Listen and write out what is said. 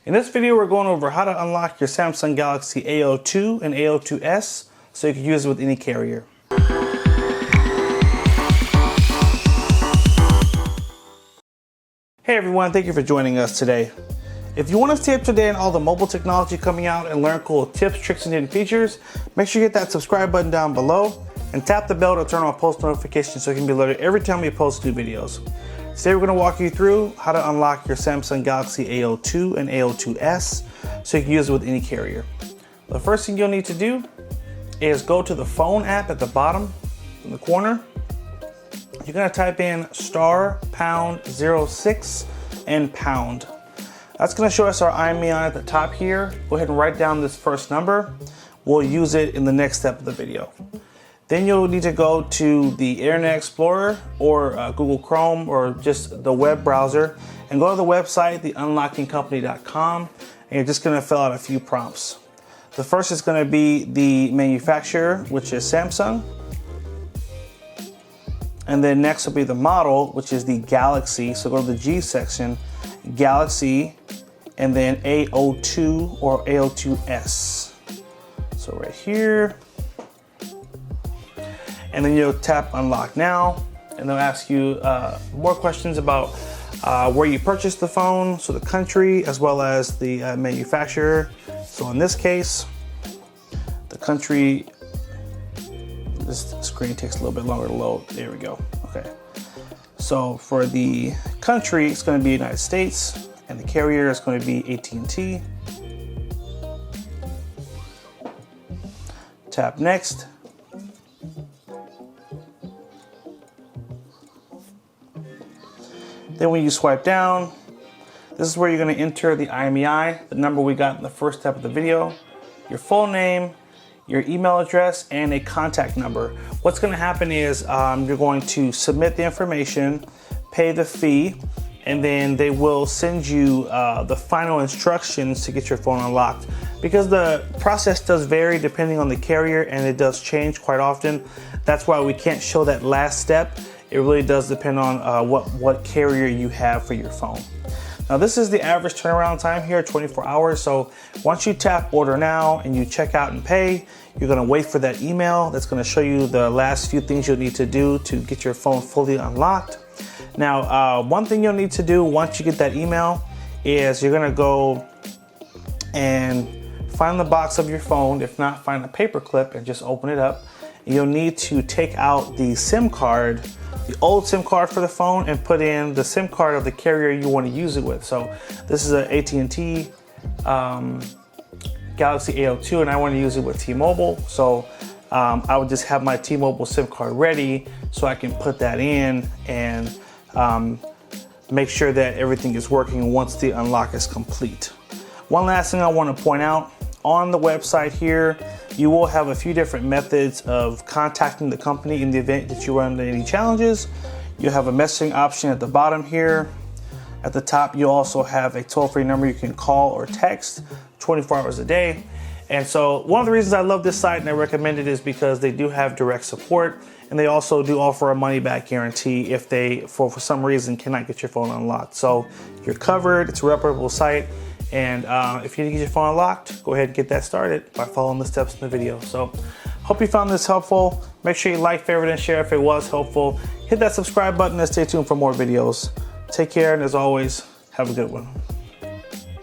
In this video, we're going over how to unlock your Samsung Galaxy A02 and A02s so you can use it with any carrier. Hey everyone, thank you for joining us today. If you want to stay up to date on all the mobile technology coming out and learn cool tips, tricks, and hidden features, make sure you hit that subscribe button down below and tap the bell to turn on post notifications so you can be alerted every time we post new videos. Today we're going to walk you through how to unlock your Samsung Galaxy A02 and A02s so you can use it with any carrier. The first thing you'll need to do is go to the phone app at the bottom in the corner. You're going to type in *#06 and pound. That's going to show us our IMEI at the top here. Go ahead and write down this first number. We'll use it in the next step of the video. Then you'll need to go to the Internet Explorer or Google Chrome or just the web browser and go to the website, theunlockingcompany.com, and you're just going to fill out a few prompts. The first is going to be the manufacturer, which is Samsung. And then next will be the model, which is the Galaxy. So go to the G section, Galaxy, and then A02 or A02s. So right here. And then you'll tap unlock now, and they'll ask you more questions about where you purchased the phone, so the country, as well as the manufacturer. So in this case, the country, this screen takes a little bit longer to load. There we go. Okay. So for the country, it's going to be United States, and the carrier is going to be AT&T. Tap next. Then when you swipe down, this is where you're going to enter the IMEI, the number we got in the first step of the video, your full name, your email address, and a contact number. What's going to happen is you're going to submit the information, pay the fee, and then they will send you the final instructions to get your phone unlocked. Because the process does vary depending on the carrier and it does change quite often, that's why we can't show that last step. It really does depend on what carrier you have for your phone. Now this is the average turnaround time here, 24 hours. So once you tap order now and you check out and pay, you're gonna wait for that email that's gonna show you the last few things you'll need to do to get your phone fully unlocked. Now, one thing you'll need to do once you get that email is you're gonna go and find the box of your phone. If not, find a paper clip and just open it up. You'll need to take out the SIM card, the old SIM card for the phone, and put in the SIM card of the carrier you want to use it with. So this is an AT&T Galaxy A02 and I want to use it with T-Mobile. So I would just have my T-Mobile SIM card ready so I can put that in and make sure that everything is working once the unlock is complete. One last thing I want to point out, on the website here, you will have a few different methods of contacting the company in the event that you run into any challenges. You have a messaging option at the bottom here. At the top, you also have a toll-free number you can call or text 24 hours a day. And so one of the reasons I love this site and I recommend it is because they do have direct support, and they also do offer a money-back guarantee if they, for some reason, cannot get your phone unlocked. So you're covered. It's a reputable site. And if you need to get your phone unlocked, go ahead and get that started by following the steps in the video. So hope you found this helpful. Make sure you like, favorite, and share if it was helpful. Hit that subscribe button and stay tuned for more videos. Take care, and as always, have a good one.